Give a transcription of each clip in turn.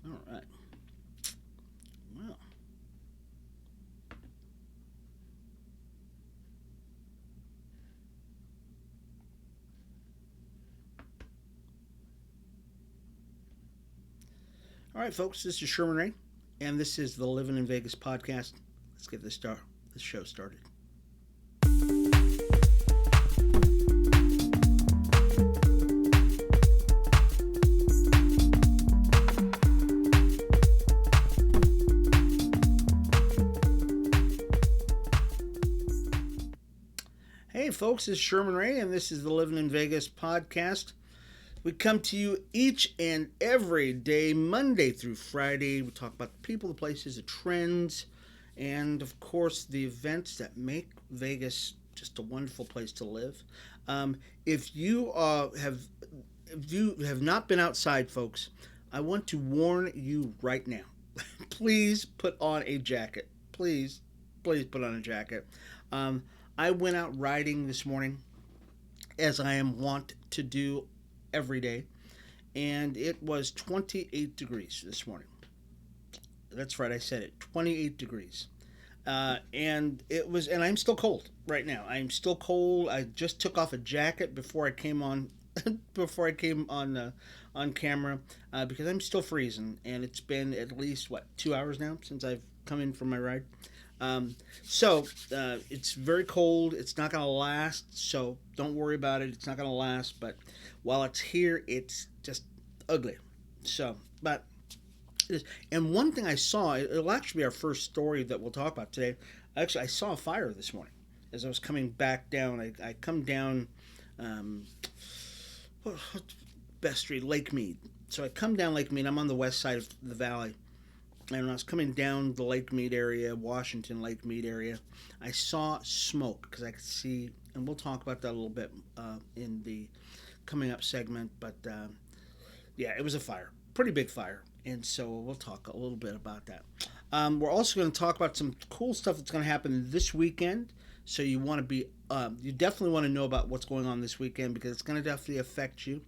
All right. Well, all right, folks. This is Sherman Ray, and this is the Livin in Vegas podcast. Let's get this show started. Hey, folks. This is Sherman Ray, and this is the Livin in Vegas podcast. We come to you each and every day, Monday through Friday. We talk about the people, the places, the trends, and of course, the events that make Vegas just a wonderful place to live. Um, if you have not been outside, folks, I want to warn you right now. Please put on a jacket. Please put on a jacket. Um, I went out riding this morning, as I am wont to do every day, and it was 28 degrees this morning. That's right, I said it. 28 degrees. And I'm still cold right now. I'm still cold. I just took off a jacket before I came on, before I came on camera, because I'm still freezing, and it's been at least what 2 hours now since I've come in from my ride. So it's very cold. It's not going to last. So don't worry about it. It's not going to last. But while it's here, it's just ugly. So, but it is. And one thing I saw, it'll actually be our first story that we'll talk about today. Actually, I saw a fire this morning as I was coming back down. I come down, um, Best Street, Lake Mead. So I come down Lake Mead. I'm on the west side of the valley, and when I was coming down the Lake Mead area, Washington Lake Mead area, I saw smoke because I could see, and we'll talk about that a little bit in the coming up segment. But yeah, it was a fire, pretty big fire, and so we'll talk a little bit about that. We're also going to talk about some cool stuff that's going to happen this weekend. So you definitely want to know about what's going on this weekend because it's going to definitely affect you,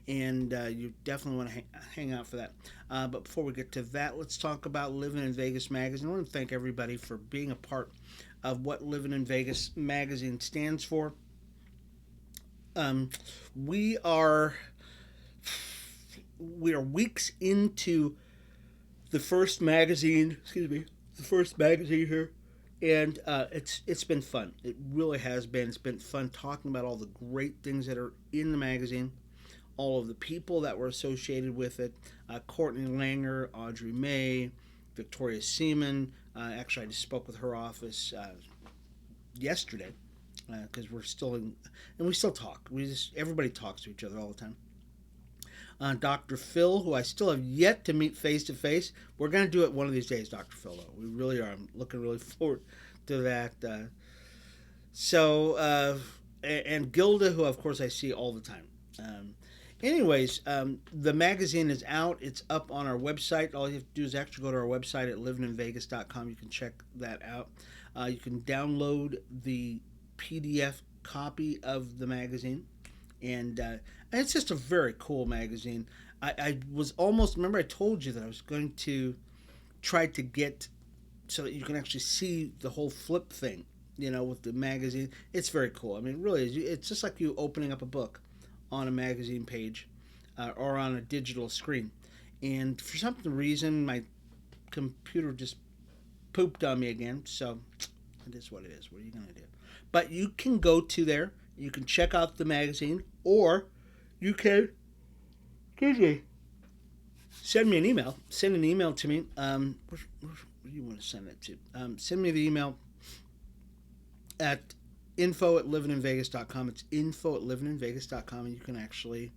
and you definitely want to hang out for that. But before we get to that, let's talk about Livin in Vegas magazine. I want to thank everybody for being a part of what Livin in Vegas magazine stands for. Um, we are we are weeks into the first magazine. Excuse me, the first magazine here, and it's been fun. It really has been. It's been fun talking about all the great things that are in the magazine, all of the people that were associated with it. Courtney Langer, Audrey May, Victoria Seaman. Actually, I just spoke with her office yesterday because we're still in, and we still talk. Everybody talks to each other all the time. Dr. Phil, who I still have yet to meet face to face. We're going to do it one of these days, Dr. Phil. Though. We really are. I'm looking really forward to that. And Gilda, who of course I see all the time. The magazine is out. It's up on our website. All you have to do is actually go to our website at livininvegas.com. You can check that out. You can download the PDF copy of the magazine, and it's just a very cool magazine. I was almost, remember I told you that I was going to try to get so that you can actually see the whole flip thing, with the magazine. It's very cool. I mean, it really is. It's just like you opening up a book on a magazine page or on a digital screen. And for some reason, my computer just pooped on me again. So it is what it is. What are you going to do? But you can go to there. You can check out the magazine, or you can, excuse me, send me an email. Send an email to me. Where do you want to send it to? Send me the email at info@livininvegas.com. It's info@livininvegas.com, and you can actually,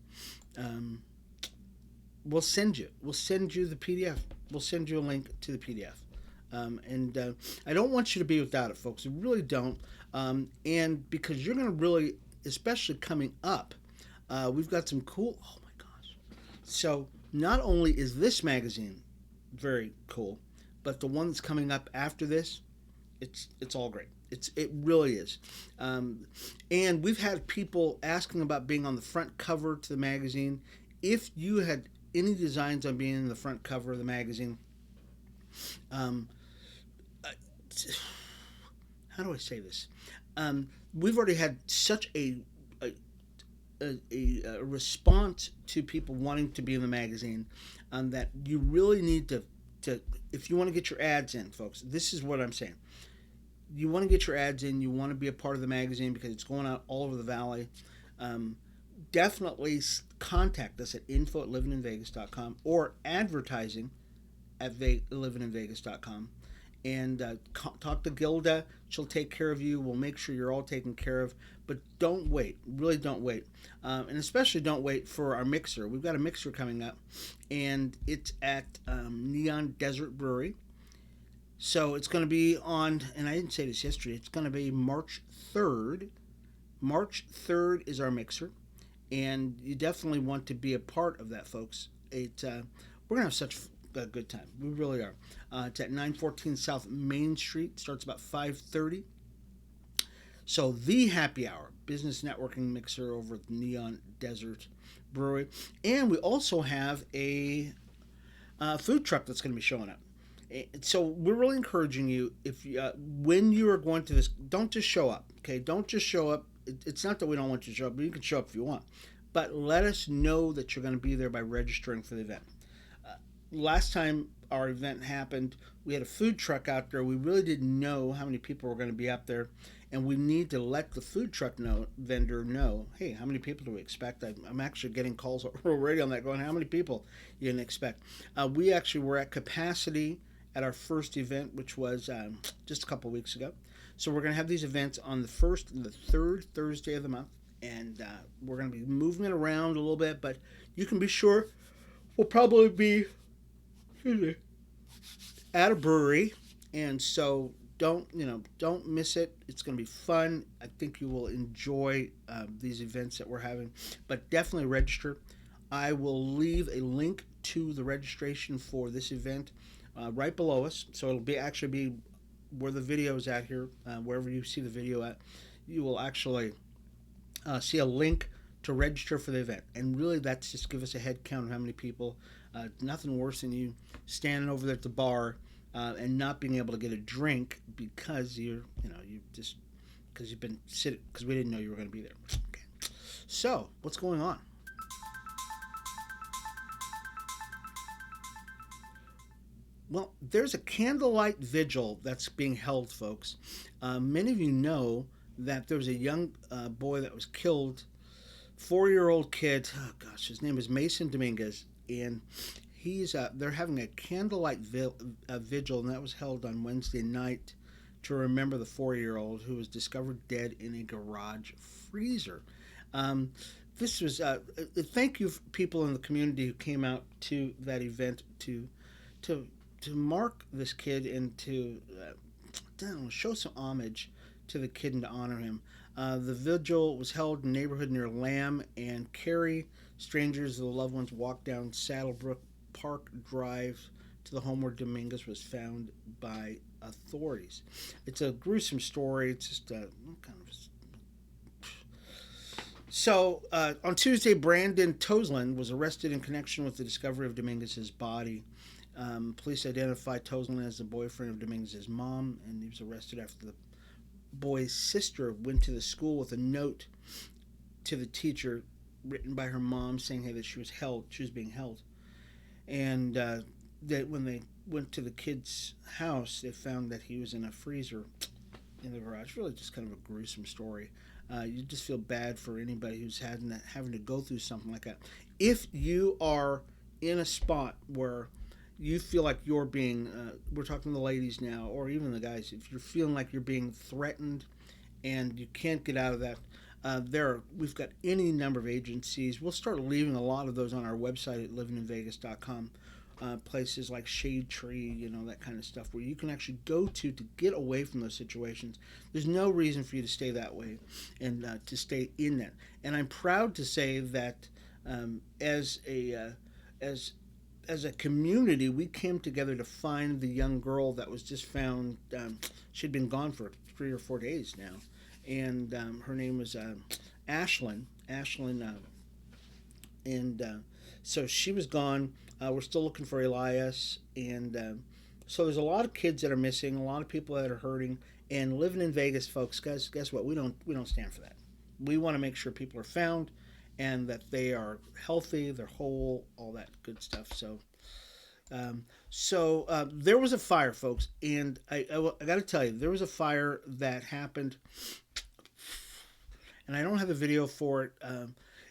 we'll send you the PDF. We'll send you a link to the PDF. And I don't want you to be without it, folks. I really don't. And because you're going to really, especially coming up, we've got some cool, oh my gosh. So not only is this magazine very cool, but the one that's coming up after this, it's all great. It really is. And we've had people asking about being on the front cover to the magazine. If you had any designs on being in the front cover of the magazine. Um, uh, how do I say this? We've already had such a, a response to people wanting to be in the magazine, that you really need to if you want to get your ads in, folks. This is what I'm saying. You want to get your ads in. You want to be a part of the magazine because it's going out all over the valley. Um, Definitely contact us at info@livininvegas.com or advertising at livininvegas.com, and talk to Gilda. She'll take care of you. We'll make sure you're all taken care of. But don't wait. Really don't wait. And especially don't wait for our mixer. We've got a mixer coming up, and it's at Neon Desert Brewery. So it's going to be on, and I didn't say this yesterday, it's going to be March 3rd. March 3rd is our mixer, and you definitely want to be a part of that, folks. We're going to have such a good time. We really are. It's at 914 South Main Street. Starts about 5:30. So the happy hour, business networking mixer over at Neon Desert Brewery. And we also have a food truck that's going to be showing up. So we're really encouraging you, if when you are going to this, don't just show up. Okay, don't just show up. It's not that we don't want you to show up, but you can show up if you want. But let us know that you're going to be there by registering for the event. Last time our event happened, we had a food truck out there. We really didn't know how many people were going to be out there, and we need to let the food truck vendor know, hey, how many people do we expect? I'm actually getting calls already on that going, how many people you didn't expect? We actually were at capacity at our first event, which was just a couple weeks ago. So we're going to have these events on the first and the third Thursday of the month, and we're going to be moving it around a little bit, but you can be sure we'll probably be at a brewery, and so don't miss it. It's going to be fun. I think you will enjoy these events that we're having, but definitely register. I will leave a link to the registration for this event right below us, so it'll be where the video is at here, wherever you see the video at. You will actually see a link to register for the event, and really that's just give us a head count of how many people. Nothing worse than you standing over there at the bar and not being able to get a drink because you've been sitting, because we didn't know you were going to be there. Okay. So what's going on? Well, there's a candlelight vigil that's being held, folks. Many of you know that there was a young boy that was killed, 4-year-old kid. Oh gosh, his name is Mason Dominguez, and they're having a candlelight vigil, and that was held on Wednesday night to remember the 4-year-old who was discovered dead in a garage freezer. This was thank you, people in the community who came out to that event to mark this kid and to show some homage to the kid and to honor him. The vigil was held in a neighborhood near Lamb and Cary. Strangers of the loved ones walked down Saddlebrook Park Drive to the home where Dominguez was found by authorities. It's a gruesome story. It's just kind of... So, on Tuesday, Brandon Tosland was arrested in connection with the discovery of Dominguez's body. Police identified Tosland as the boyfriend of Dominguez's mom, and he was arrested after the boy's sister went to the school with a note to the teacher written by her mom saying, hey, that she was being held. And that when they went to the kid's house, they found that he was in a freezer in the garage. Really just kind of a gruesome story. You just feel bad for anybody who's having to go through something like that. If you are in a spot where you feel like you're being, we're talking to the ladies now, or even the guys, if you're feeling like you're being threatened and you can't get out of that, we've got any number of agencies. We'll start leaving a lot of those on our website at livininvegas.com. Places like Shade Tree, that kind of stuff, where you can actually go to get away from those situations. There's no reason for you to stay that way and to stay in that. And I'm proud to say that as a community, we came together to find the young girl that was just found. She'd been gone for 3 or 4 days now, and her name was Ashlyn. And So she was gone. We're still looking for Elias, and so there's a lot of kids that are missing, a lot of people that are hurting. And living in Vegas, folks, guess what? We don't stand for that. We want to make sure people are found, and that they are healthy, they're whole, all that good stuff. So there was a fire, folks, and I got to tell you, there was a fire that happened, and I don't have a video for it.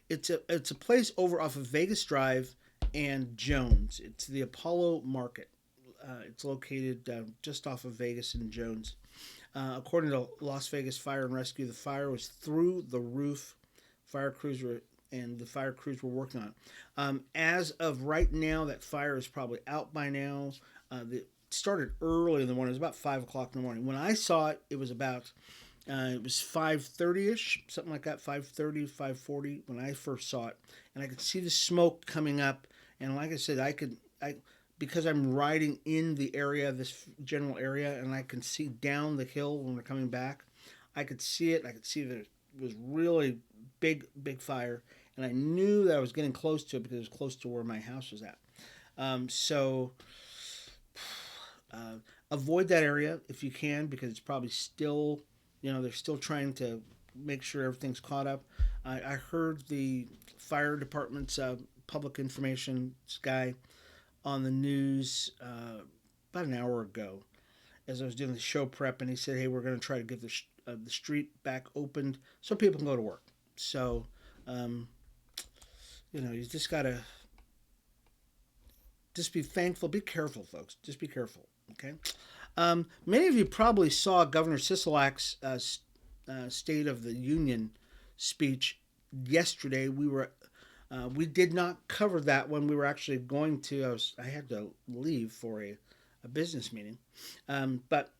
It's a place over off of Vegas Drive and Jones. It's the Apollo Market. It's located just off of Vegas and Jones. According to Las Vegas Fire and Rescue, the fire was through the roof. Fire crews were and the fire crews were working on it. As of right now, that fire is probably out by now. It started early in the morning. It was about 5 o'clock in the morning. When I saw it, it was about it was 5:30ish, something like that, 5:30, 5:40 when I first saw it, and I could see the smoke coming up. And like I said, I because I'm riding in the area, this general area, and I can see down the hill when we're coming back. I could see it. I could see that it was really big fire, and I knew that I was getting close to it because it was close to where my house was at. So avoid that area if you can, because it's probably still, they're still trying to make sure everything's caught up. I heard the fire department's public information guy on the news about an hour ago as I was doing the show prep, and he said, hey, we're going to try to get the street back opened so people can go to work. So, you just got to just be thankful. Be careful, folks. Just be careful, okay? Many of you probably saw Governor Sisolak's State of the Union speech yesterday. We did not cover that when we were actually going to. I had to leave for a business meeting, but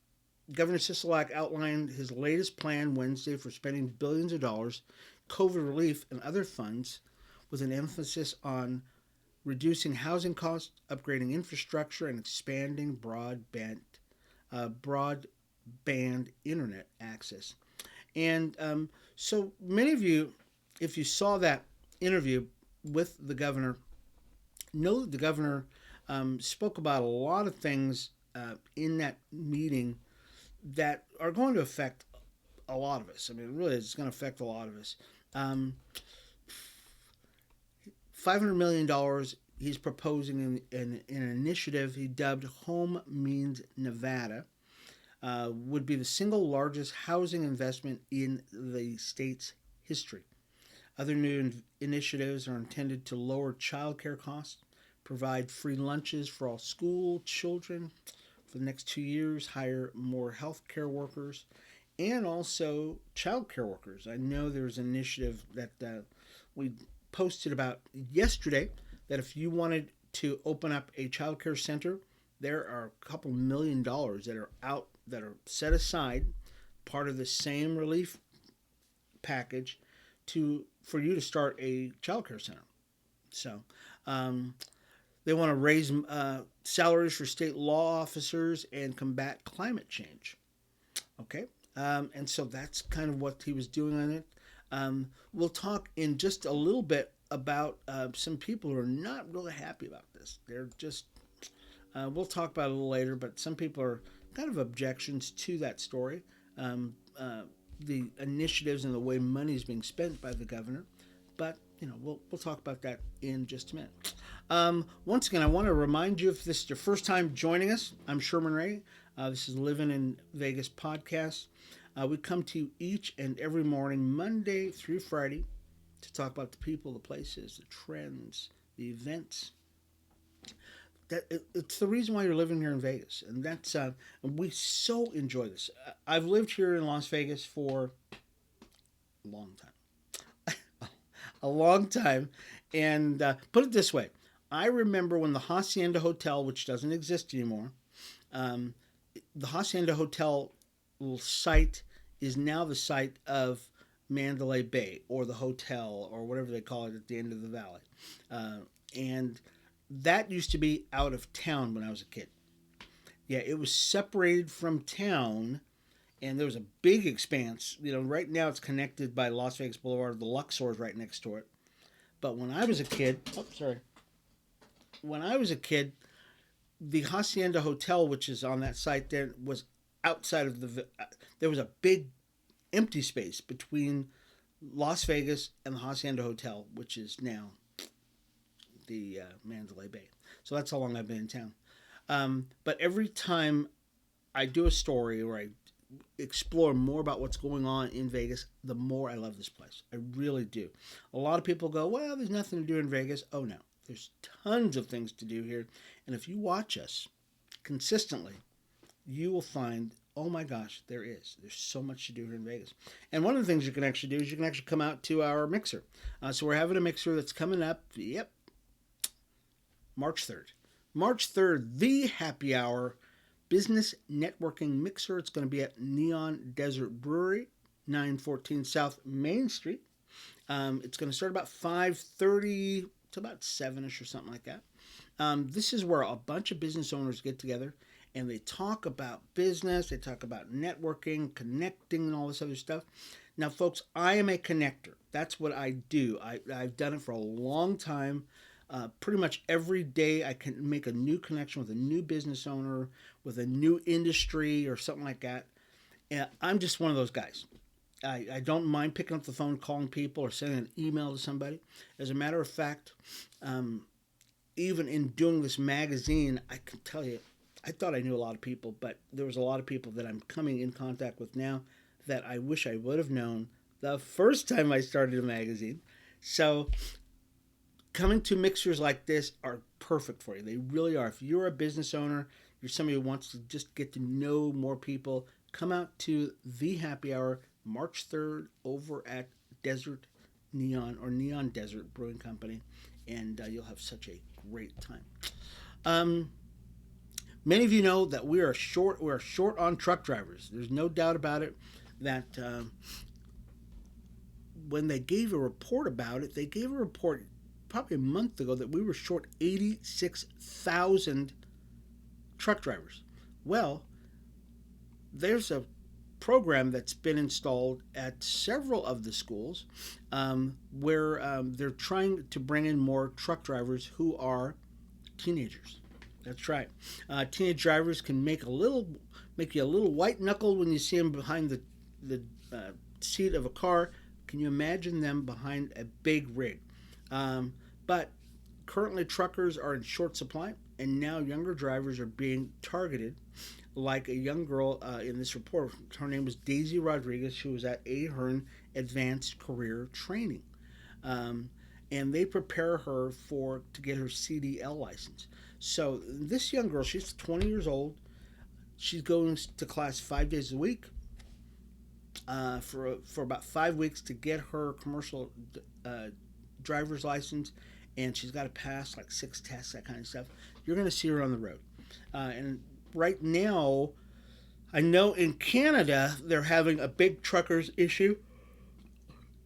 Governor Sisolak outlined his latest plan Wednesday for spending billions of dollars, COVID relief, and other funds, with an emphasis on reducing housing costs, upgrading infrastructure, and expanding broadband internet access. And so many of you, if you saw that interview with the governor, know that the governor spoke about a lot of things in that meeting that are going to affect a lot of us. I mean, really, it's going to affect a lot of us. $500 million he's proposing in an initiative he dubbed Home Means Nevada, would be the single largest housing investment in the state's history. Other new initiatives are intended to lower childcare costs, provide free lunches for all school children for the next 2 years, hire more healthcare workers, and also childcare workers. I know there's an initiative that we posted about yesterday that if you wanted to open up a childcare center, there are a couple $1 million that are out, that are set aside, part of the same relief package for you to start a childcare center. So they want to raise salaries for state law officers and combat climate change. Okay, and so that's kind of what he was doing on it. We'll talk in just a little bit about some people who are not really happy about this. They're just, we'll talk about it a little later, but some people are kind of objections to that story. The initiatives and the way money is being spent by the governor. But, we'll talk about that in just a minute. Once again, I want to remind you, if this is your first time joining us, I'm Sherman Ray. This is Livin in Vegas podcast. We come to you each and every morning, Monday through Friday, to talk about the people, the places, the trends, the events. It's the reason why you're living here in Vegas, and that's we so enjoy this. I've lived here in Las Vegas for a long time, a long time, and put it this way: I remember when the Hacienda Hotel, which doesn't exist anymore, the Hacienda Hotel site is now the site of Mandalay Bay, or the hotel, or whatever they call it at the end of the valley, and that used to be out of town when I was a kid. Yeah, it was separated from town, and there was a big expanse. Right now it's connected by Las Vegas Boulevard. The Luxor is right next to it. But when I was a kid, when I was a kid, the Hacienda Hotel, which is on that site, there was outside of there was a big empty space between Las Vegas and the Hacienda Hotel, which is now the Mandalay Bay. So that's how long I've been in town. But every time I do a story or I explore more about what's going on in Vegas, the more I love this place. I really do. A lot of people go, well, there's nothing to do in Vegas. Oh, no. There's tons of things to do here. And if you watch us consistently, you will find, oh my gosh, there is. There's so much to do here in Vegas. And one of the things you can actually do is you can actually come out to our mixer. So we're having a mixer that's coming up, March 3rd. March 3rd, the happy hour business networking mixer. It's going to be at Neon Desert Brewery, 914 South Main Street. It's going to start about 5:30 to about 7ish or something like that. This is where a bunch of business owners get together and they talk about business, they talk about networking, connecting, and all this other stuff. Now, folks, I am a connector. That's what I do. I've done it for a long time. Pretty much every day I can make a new connection with a new business owner, with a new industry or something like that. And I'm just one of those guys. I don't mind picking up the phone, calling people, or sending an email to somebody. As a matter of fact, even in doing this magazine, I can tell you, I thought I knew a lot of people, but there was a lot of people that I'm coming in contact with now that I wish I would have known the first time I started a magazine. So coming to mixers like this are perfect for you. They really are. If you're a business owner, you're somebody who wants to just get to know more people, come out to the happy hour March 3rd over at Desert Neon or Neon Desert Brewing Company, and you'll have such a great time. Many of you know that we are short. We are short on truck drivers. There's no doubt about it. That when they gave a report about it, they gave a report probably a month ago that we were short 86,000 truck drivers. Well, there's a program that's been installed at several of the schools where they're trying to bring in more truck drivers who are teenagers. That's right. Teenage drivers can make you a little white knuckle when you see them behind the seat of a car. Can you imagine them behind a big rig? But currently truckers are in short supply, and now younger drivers are being targeted, like a young girl in this report. Her name was Daisy Rodriguez. She was at Ahern Advanced Career Training, and they prepare her to get her CDL license. So this young girl, she's 20 years old. She's going to class 5 days a week for about 5 weeks to get her commercial driver's license, and she's got to pass like 6 tests, that kind of stuff. You're going to see her on the road. And right now, I know in Canada, they're having a big truckers issue.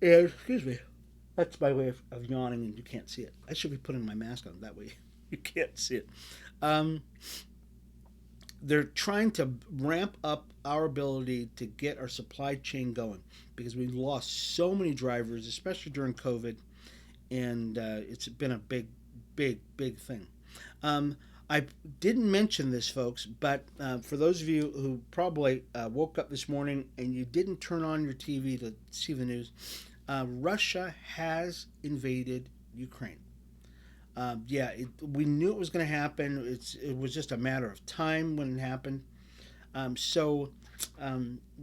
And, excuse me, that's my way of yawning and you can't see it. I should be putting my mask on, that way you can't see it. They're trying to ramp up our ability to get our supply chain going because we lost so many drivers, especially during COVID, and it's been a big thing. I didn't mention this, folks, but for those of you who probably woke up this morning and you didn't turn on your TV to see the news, Russia has invaded Ukraine. We knew it was going to happen. It was just a matter of time when it happened. And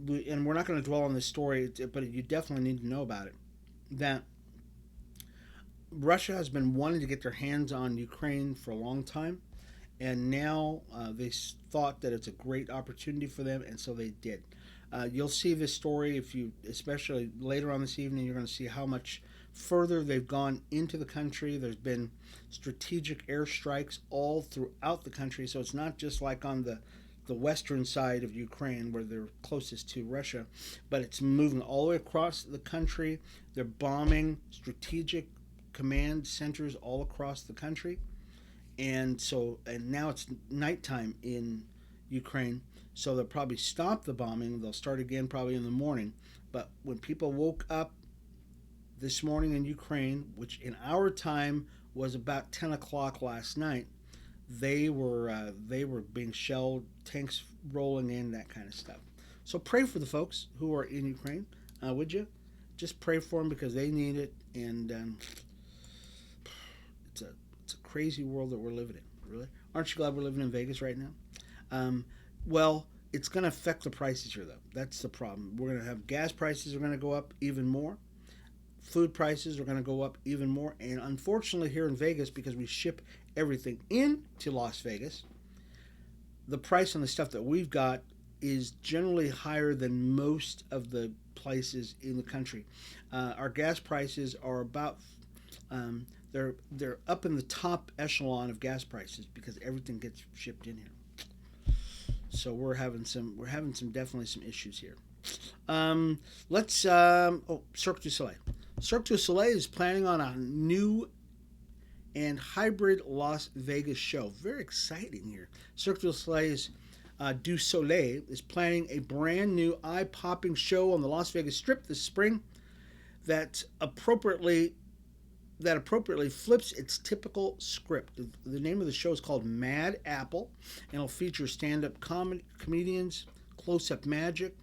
we're not going to dwell on this story, but you definitely need to know about it. That Russia has been wanting to get their hands on Ukraine for a long time, and now they thought that it's a great opportunity for them, and so they did. You'll see this story especially later on this evening. You're going to see how much further they've gone into the country. There's been strategic airstrikes all throughout the country, so it's not just like on the western side of Ukraine where they're closest to Russia, but it's moving all the way across the country. They're bombing strategic command centers all across the country, and now it's nighttime in Ukraine, so they'll probably stop the bombing. They'll start again probably in the morning, but when people woke up this morning in Ukraine, which in our time was about 10 o'clock last night. They were being shelled, tanks rolling in, that kind of stuff. So pray for the folks who are in Ukraine, would you? Just pray for them because they need it, and it's a it's a crazy world that we're living in. Really, aren't you glad we're living in Vegas right now? Um, well, it's going to affect the prices here, though. That's the problem. We're going to have gas prices are going to go up even more. Food prices are going to go up even more, and unfortunately, here in Vegas, because we ship everything into Las Vegas, the price on the stuff that we've got is generally higher than most of the places in the country. Our gas prices are about they're up in the top echelon of gas prices because everything gets shipped in here. So we're having some definitely some issues here. Let's Cirque du Soleil. Cirque du Soleil is planning on a new and hybrid Las Vegas show. Very exciting here. Cirque du Soleil is planning a brand new eye-popping show on the Las Vegas Strip this spring that appropriately flips its typical script. The name of the show is called Mad Apple, and it'll feature stand-up comedians, close-up magic,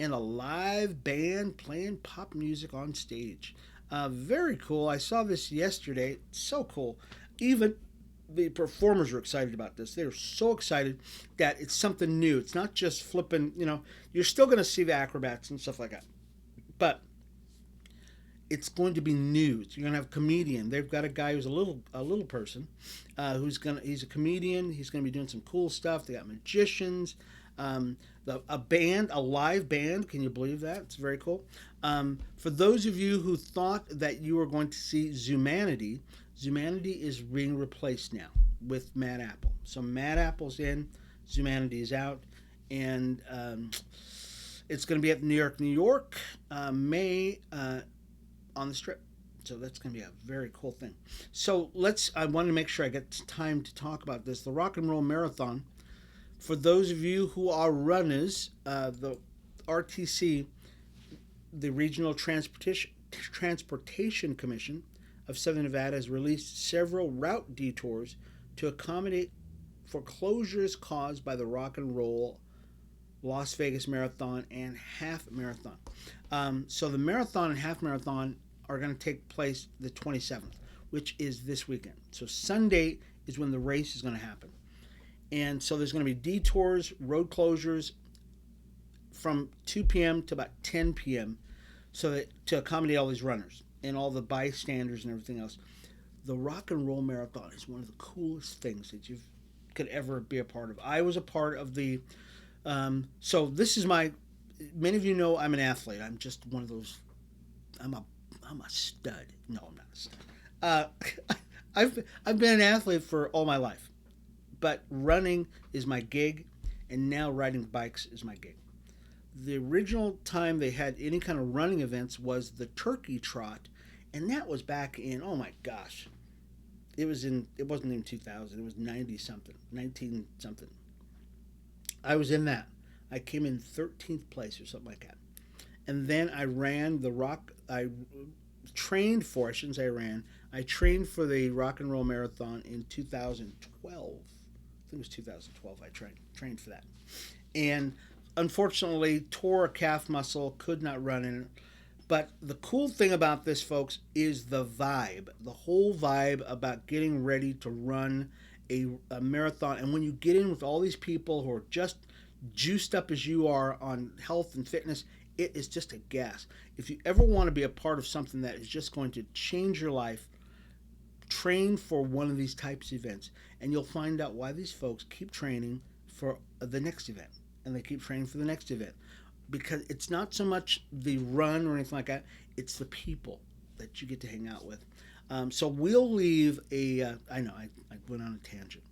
and a live band playing pop music on stage. Very cool. I saw this yesterday. So cool. Even the performers are excited about this. They're so excited that it's something new. It's not just flipping, you're still going to see the acrobats and stuff like that. But it's going to be new. You're going to have a comedian. They've got a guy who's a little person he's a comedian. He's going to be doing some cool stuff. They got magicians. A live band. Can you believe that? It's very cool. For those of you who thought that you were going to see Zumanity is being replaced now with Mad Apple. So Mad Apple's in, Zumanity is out, and it's going to be at New York, May on the Strip. So that's going to be a very cool thing. So I want to make sure I get time to talk about this. The Rock and Roll Marathon. For those of you who are runners, the RTC, the Regional Transportation Commission of Southern Nevada, has released several route detours to accommodate for closures caused by the Rock and Roll Las Vegas Marathon and Half Marathon. So the marathon and half marathon are going to take place the 27th, which is this weekend. So Sunday is when the race is going to happen. And so there's going to be detours, road closures from 2 p.m. to about 10 p.m. so that to accommodate all these runners and all the bystanders and everything else. The Rock and Roll Marathon is one of the coolest things that you could ever be a part of. I was a part of the. So this is many of you know I'm an athlete. I'm just one of those. I'm a stud. No, I'm not a stud. I've been an athlete for all my life. But running is my gig, and now riding bikes is my gig. The original time they had any kind of running events was the Turkey Trot, and that was back in, oh my gosh, it wasn't even 2000, it was 19 something. I was in that. I came in 13th place or something like that. And then I ran I trained for the Rock and Roll Marathon in 2012. I think it was 2012 I trained for that. And unfortunately tore a calf muscle, could not run in it. But the cool thing about this, folks, is the vibe. The whole vibe about getting ready to run a marathon. And when you get in with all these people who are just juiced up as you are on health and fitness, it is just a gas. If you ever want to be a part of something that is just going to change your life, train for one of these types of events, and you'll find out why these folks keep training for the next event, and they keep training for the next event, because it's not so much the run or anything like that, it's the people that you get to hang out with. So we'll leave I know I went on a tangent.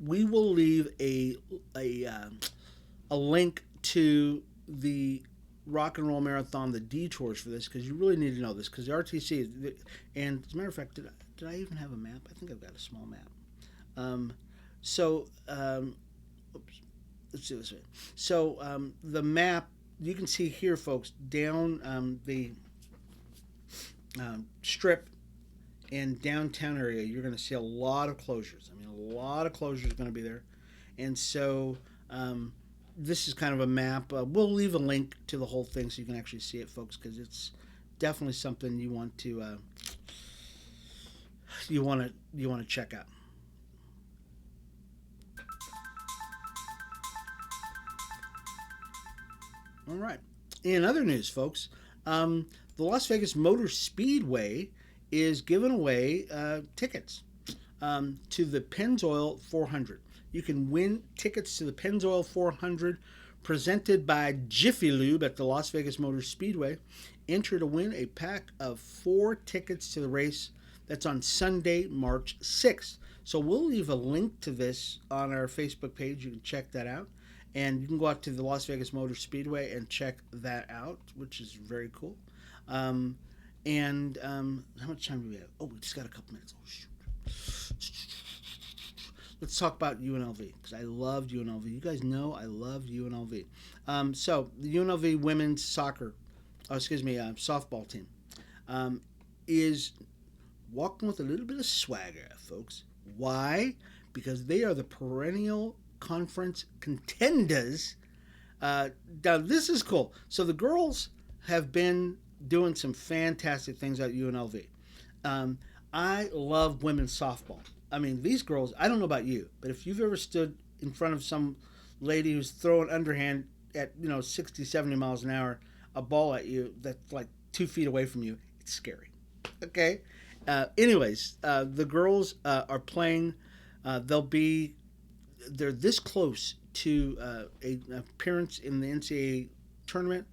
We will leave a link to the Rock and Roll Marathon, the detours for this, because you really need to know this, because the RTC, and as a matter of fact, did I even have a map? I think I've got a small map. Let's do this way. So the map, you can see here, folks, down the strip and downtown area, you're going to see a lot of closures. I mean, a lot of closures going to be there. And so this is kind of a map. We'll leave a link to the whole thing so you can actually see it, folks, because it's definitely something you want to check out. All right. In other news, folks, the Las Vegas Motor Speedway is giving away tickets to the Pennzoil 400. You can win tickets to the Pennzoil 400 presented by Jiffy Lube at the Las Vegas Motor Speedway. Enter to win a pack of 4 tickets to the race. That's on Sunday, March 6th. So we'll leave a link to this on our Facebook page. You can check that out. And you can go out to the Las Vegas Motor Speedway and check that out, which is very cool. How much time do we have? Oh, we just got a couple minutes. Oh, shoot. Let's talk about UNLV, because I loved UNLV. You guys know I loved UNLV. So the UNLV women's softball team is walking with a little bit of swagger, folks. Why? Because they are the perennial conference contenders. Now this is cool. So the girls have been doing some fantastic things at UNLV. I love women's softball. I mean, these girls, I don't know about you, but if you've ever stood in front of some lady who's throwing underhand at 60, 70 miles an hour, a ball at you that's like 2 feet away from you, it's scary. Okay. Anyways, the girls are playing. They're this close to an appearance in the NCAA tournament.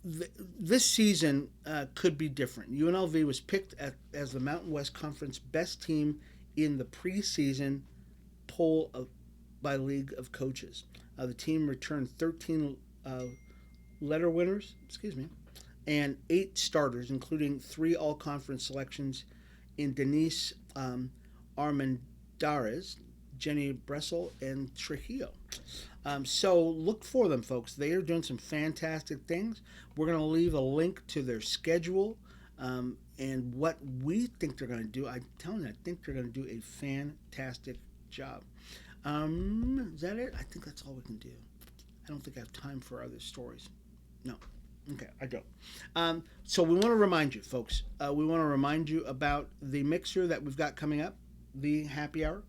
This season could be different. UNLV was picked as the Mountain West Conference best team in the preseason poll by League of Coaches. The team returned 13 letter winners, and 8 starters, including 3 all-conference selections in Denise Armendariz, Jenny Bressel, and Trujillo. So look for them, folks. They are doing some fantastic things. We're going to leave a link to their schedule and what we think they're going to do. I'm telling you, I think they're going to do a fantastic job. Is that it? I think that's all we can do. I don't think I have time for other stories. No. Okay, I don't. So we want to remind you, folks. We want to remind you about the mixer that we've got coming up, the happy hour.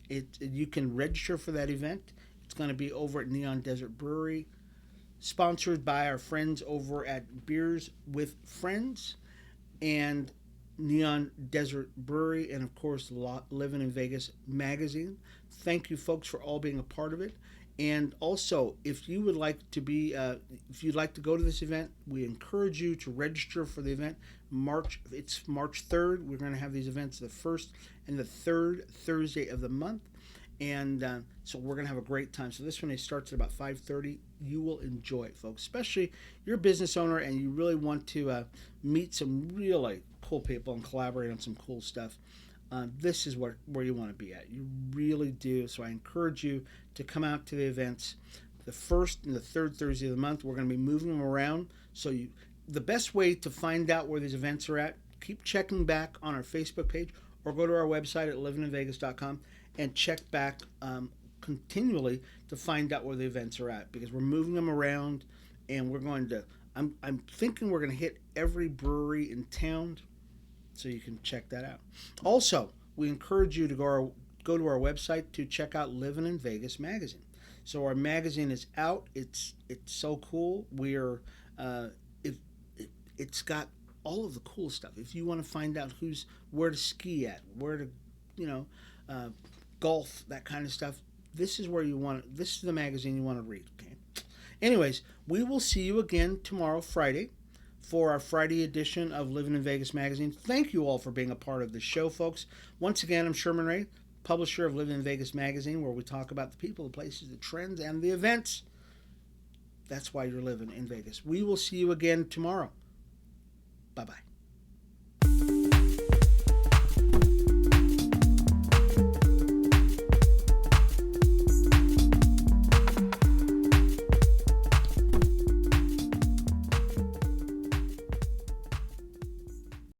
You can register for that event. It's going to be over at Neon Desert Brewery, sponsored by our friends over at Beers with Friends and Neon Desert Brewery, and of course Livin in Vegas magazine. Thank you, folks, for all being a part of it. And also, if you would like to if you'd like to go to this event, we encourage you to register for the event. It's March 3rd. We're going to have these events the first and the third Thursday of the month, and so we're going to have a great time. So this one starts at about 5:30. You will enjoy it, folks. Especially you're a business owner and you really want to meet some really cool people and collaborate on some cool stuff. This is where you want to be at. You really do. So I encourage you to come out to the events the first and the third Thursday of the month. We're going to be moving them around. So the best way to find out where these events are at, keep checking back on our Facebook page or go to our website at livininvegas.com and check back continually to find out where the events are at, because we're moving them around and we're going to, I'm thinking we're going to hit every brewery in town. So you can check that out. Also, we encourage you to go to our website to check out Livin in Vegas magazine. So our magazine is out. It's so cool. It's got all of the cool stuff. If you want to find out where to ski at, where to golf, that kind of stuff, this is where you want. This is the magazine you want to read. Okay. Anyways, we will see you again tomorrow, Friday, for our Friday edition of Livin in Vegas magazine. Thank you all for being a part of the show, folks. Once again, I'm Sherman Ray, publisher of Livin in Vegas magazine, where we talk about the people, the places, the trends, and the events. That's why you're living in Vegas. We will see you again tomorrow. Bye-bye.